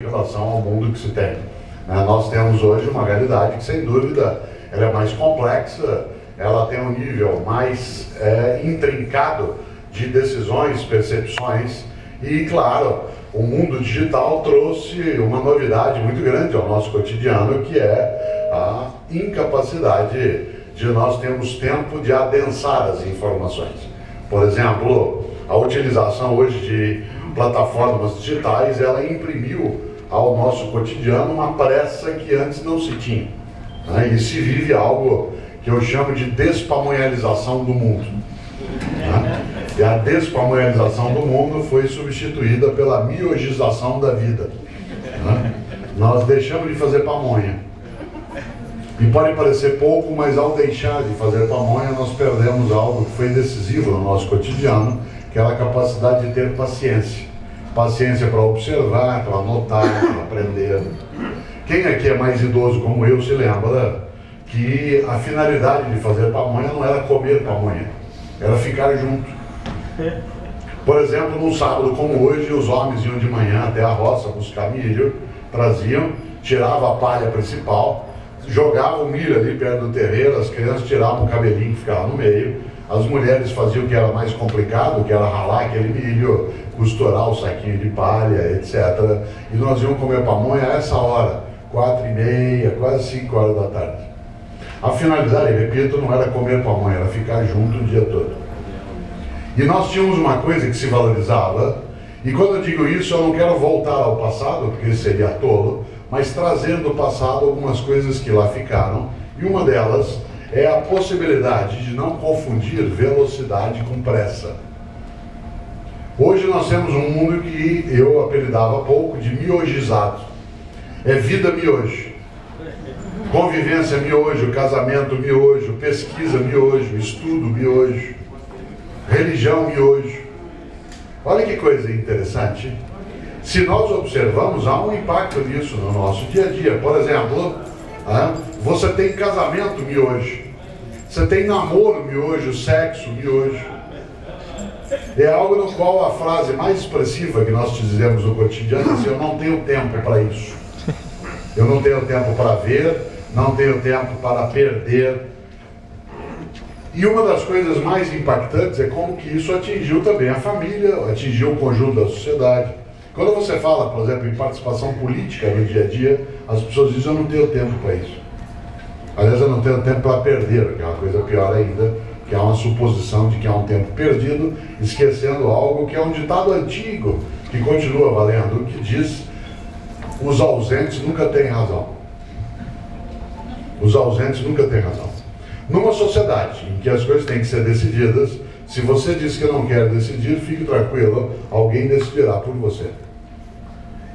Em relação ao mundo que se tem. Nós temos hoje uma realidade que, sem dúvida, ela é mais complexa, ela tem um nível mais intrincado de decisões, percepções e, claro, o mundo digital trouxe uma novidade muito grande ao nosso cotidiano, que é a incapacidade de nós termos tempo de adensar as informações. Por exemplo, a utilização hoje de plataformas digitais, ela imprimiu ao nosso cotidiano uma pressa que antes não se tinha. E se vive algo que eu chamo de despamonhalização do mundo. E a despamonhalização do mundo foi substituída pela miogização da vida. Nós deixamos de fazer pamonha. E pode parecer pouco, mas ao deixar de fazer pamonha, nós perdemos algo que foi decisivo no nosso cotidiano, que é a capacidade de ter paciência. Paciência para observar, para anotar, para aprender. Quem aqui é mais idoso como eu se lembra que a finalidade de fazer pamonha não era comer pamonha, era ficar junto. Por exemplo, num sábado como hoje, os homens iam de manhã até a roça buscar milho, traziam, tiravam a palha principal, jogavam o milho ali perto do terreiro, as crianças tiravam o cabelinho que ficava no meio, as mulheres faziam o que era mais complicado, que era ralar aquele milho, costurar o saquinho de palha, etc. E nós íamos comer pamonha a essa hora, 4h30, quase 5 horas da tarde. A finalidade, repito, não era comer pamonha, era ficar junto o dia todo. E nós tínhamos uma coisa que se valorizava, e quando eu digo isso, eu não quero voltar ao passado, porque seria tolo, mas trazer do passado algumas coisas que lá ficaram, e uma delas é a possibilidade de não confundir velocidade com pressa. Hoje nós temos um mundo que eu apelidava há pouco de miogizado. É vida miojo. Convivência miojo, casamento miojo, pesquisa miojo, estudo miojo, religião miojo. Olha que coisa interessante. Se nós observamos, há um impacto nisso no nosso dia a dia. Por exemplo, você tem casamento miojo, você tem namoro miojo, sexo miojo. É algo no qual a frase mais expressiva que nós dizemos no cotidiano é assim: eu não tenho tempo para isso. Eu não tenho tempo para ver, não tenho tempo para perder. E uma das coisas mais impactantes é como que isso atingiu também a família, atingiu o conjunto da sociedade. Quando você fala, por exemplo, em participação política no dia a dia, as pessoas dizem: eu não tenho tempo para isso. Aliás, eu não tenho tempo para perder, que é uma coisa pior ainda, que é uma suposição de que há um tempo perdido, esquecendo algo que é um ditado antigo, que continua valendo, que diz: os ausentes nunca têm razão. Os ausentes nunca têm razão. Numa sociedade em que as coisas têm que ser decididas, se você diz que não quer decidir, fique tranquilo, alguém decidirá por você.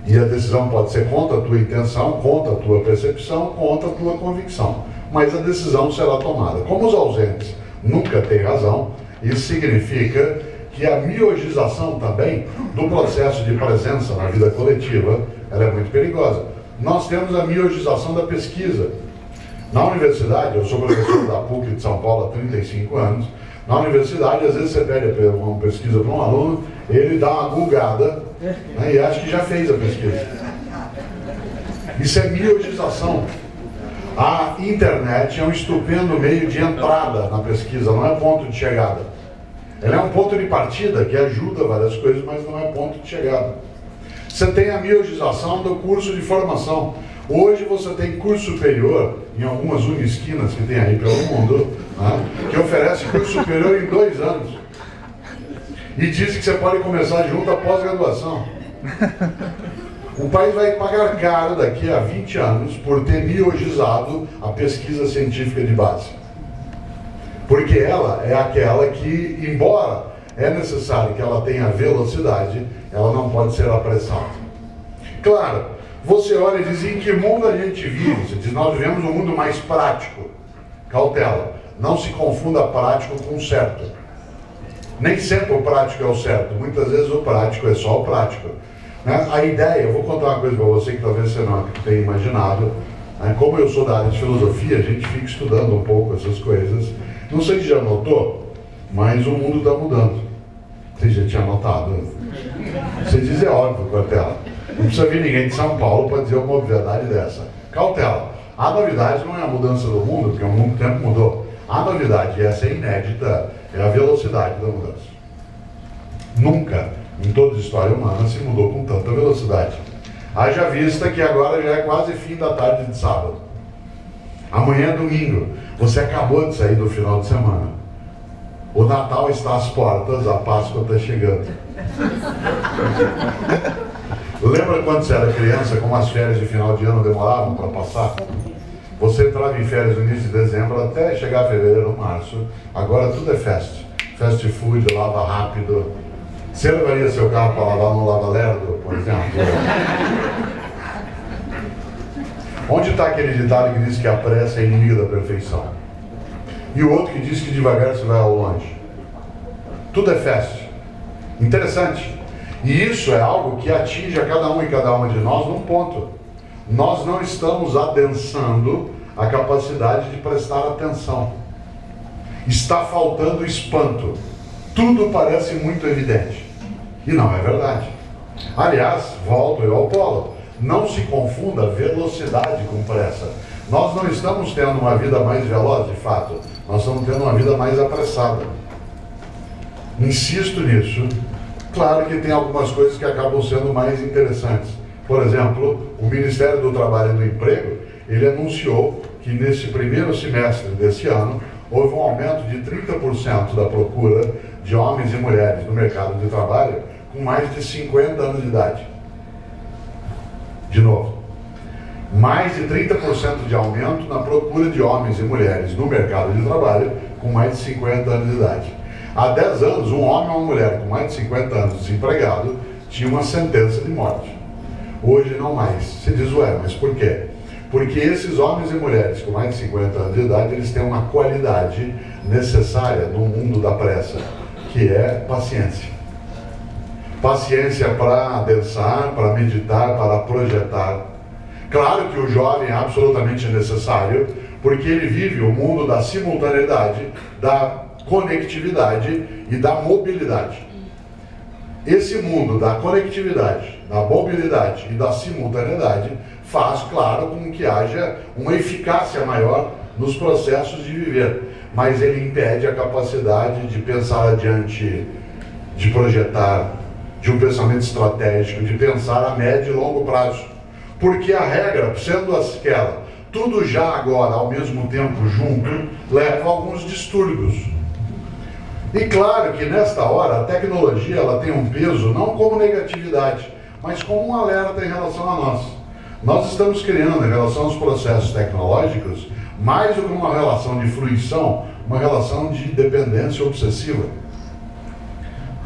E a decisão pode ser contra a tua intenção, contra a tua percepção, contra a tua convicção. Mas a decisão será tomada. Como os ausentes nunca têm razão, isso significa que a miogização também do processo de presença na vida coletiva, ela é muito perigosa. Nós temos a miogização da pesquisa. Na universidade, eu sou professor da PUC de São Paulo há 35 anos, na universidade, às vezes você pede uma pesquisa para um aluno, ele dá uma gulgada, e acha que já fez a pesquisa. Isso é miogização. A internet é um estupendo meio de entrada na pesquisa, não é ponto de chegada. Ela é um ponto de partida que ajuda várias coisas, mas não é ponto de chegada. Você tem a miogização do curso de formação. Hoje você tem curso superior, em algumas unisquinas que tem aí pelo mundo, que oferece curso superior em 2 anos. E diz que você pode começar junto à pós-graduação. O país vai pagar caro daqui a 20 anos por ter miogizado a pesquisa científica de base. Porque ela é aquela que, embora é necessário que ela tenha velocidade, ela não pode ser apressada. Claro, você olha e diz: em que mundo a gente vive? Você diz: nós vivemos um mundo mais prático. Cautela, não se confunda prático com certo. Nem sempre o prático é o certo, muitas vezes o prático é só o prático. A ideia, eu vou contar uma coisa para você que talvez você não tenha imaginado. Como eu sou da área de filosofia, a gente fica estudando um pouco essas coisas. Não sei se já notou, mas o mundo está mudando. Você já tinha notado? Você diz: é óbvio, Cortella. Não precisa vir ninguém de São Paulo para dizer uma obviedade dessa. Cautela. A novidade não é a mudança do mundo, porque o mundo tempo mudou. A novidade, e essa é inédita, é a velocidade da mudança. Nunca, em toda a história humana, se mudou com tanta velocidade. Haja vista que agora já é quase fim da tarde de sábado. Amanhã é domingo. Você acabou de sair do final de semana. O Natal está às portas, a Páscoa está chegando. Lembra quando você era criança, como as férias de final de ano demoravam para passar? Você entrava em férias no início de dezembro até chegar a fevereiro, março. Agora tudo é fast food, lava rápido. Você levaria seu carro para lavar no Lava Lerdo, por exemplo? Onde está aquele ditado que diz que a pressa é inimiga da perfeição? E o outro que diz que devagar se vai ao longe? Tudo é fast. Interessante. E isso é algo que atinge a cada um e cada uma de nós num ponto. Nós não estamos adensando a capacidade de prestar atenção. Está faltando espanto. Tudo parece muito evidente. E não é verdade. Aliás, volto eu ao polo. Não se confunda velocidade com pressa. Nós não estamos tendo uma vida mais veloz, de fato. Nós estamos tendo uma vida mais apressada. Insisto nisso. Claro que tem algumas coisas que acabam sendo mais interessantes. Por exemplo, o Ministério do Trabalho e do Emprego, ele anunciou que nesse primeiro semestre desse ano, houve um aumento de 30% da procura de homens e mulheres no mercado de trabalho com mais de 50 anos de idade. De novo, mais de 30% de aumento na procura de homens e mulheres no mercado de trabalho com mais de 50 anos de idade. Há 10 anos, um homem ou uma mulher com mais de 50 anos desempregado tinha uma sentença de morte. Hoje não mais. Você diz, ué, mas por quê? Porque esses homens e mulheres com mais de 50 anos de idade, eles têm uma qualidade necessária no mundo da pressa, que é paciência. Paciência para adensar, para meditar, para projetar. Claro que o jovem é absolutamente necessário, porque ele vive o mundo da simultaneidade, da conectividade e da mobilidade. Esse mundo da conectividade, da mobilidade e da simultaneidade faz, claro, com que haja uma eficácia maior nos processos de viver, mas ele impede a capacidade de pensar adiante, de projetar, de um pensamento estratégico, de pensar a médio e longo prazo. Porque a regra, sendo aquela, tudo já agora, ao mesmo tempo, junto, leva a alguns distúrbios. E claro que nesta hora a tecnologia ela tem um peso não como negatividade, mas como um alerta em relação a nós. Nós estamos criando em relação aos processos tecnológicos mais do que uma relação de fruição, uma relação de dependência obsessiva.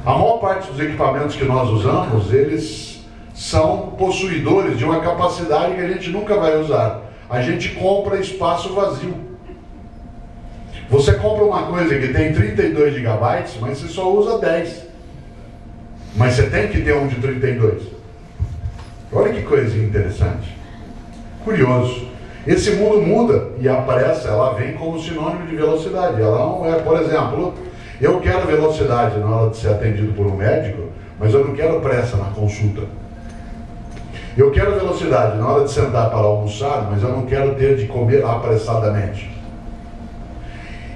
A maior parte dos equipamentos que nós usamos, eles são possuidores de uma capacidade que a gente nunca vai usar. A gente compra espaço vazio. Você compra uma coisa que tem 32 GB, mas você só usa 10. Mas você tem que ter um de 32. Olha que coisa interessante. Curioso. Esse mundo muda e a pressa, ela vem como sinônimo de velocidade. Ela não é, por exemplo, eu quero velocidade na hora de ser atendido por um médico, mas eu não quero pressa na consulta. Eu quero velocidade na hora de sentar para almoçar, mas eu não quero ter de comer apressadamente.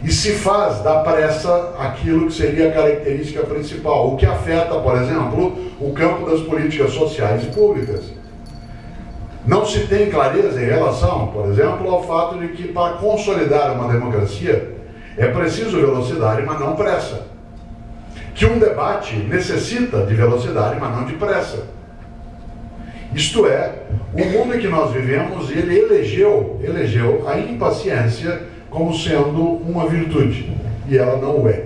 E se faz da pressa aquilo que seria a característica principal, o que afeta, por exemplo, o campo das políticas sociais e públicas. Não se tem clareza em relação, por exemplo, ao fato de que para consolidar uma democracia é preciso velocidade, mas não pressa. Que um debate necessita de velocidade, mas não de pressa. Isto é, o mundo em que nós vivemos, ele elegeu a impaciência como sendo uma virtude, e ela não é.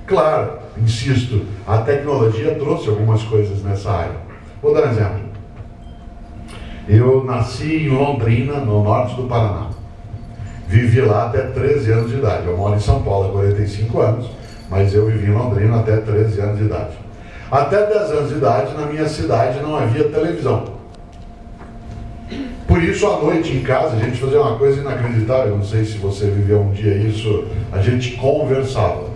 Claro, insisto, a tecnologia trouxe algumas coisas nessa área. Vou dar um exemplo. Eu nasci em Londrina, no norte do Paraná. Vivi lá até 13 anos de idade. Eu moro em São Paulo há 45 anos, mas eu vivi em Londrina até 13 anos de idade. Até 10 anos de idade, na minha cidade, não havia televisão. Por isso, à noite em casa, a gente fazia uma coisa inacreditável, não sei se você viveu um dia isso, a gente conversava.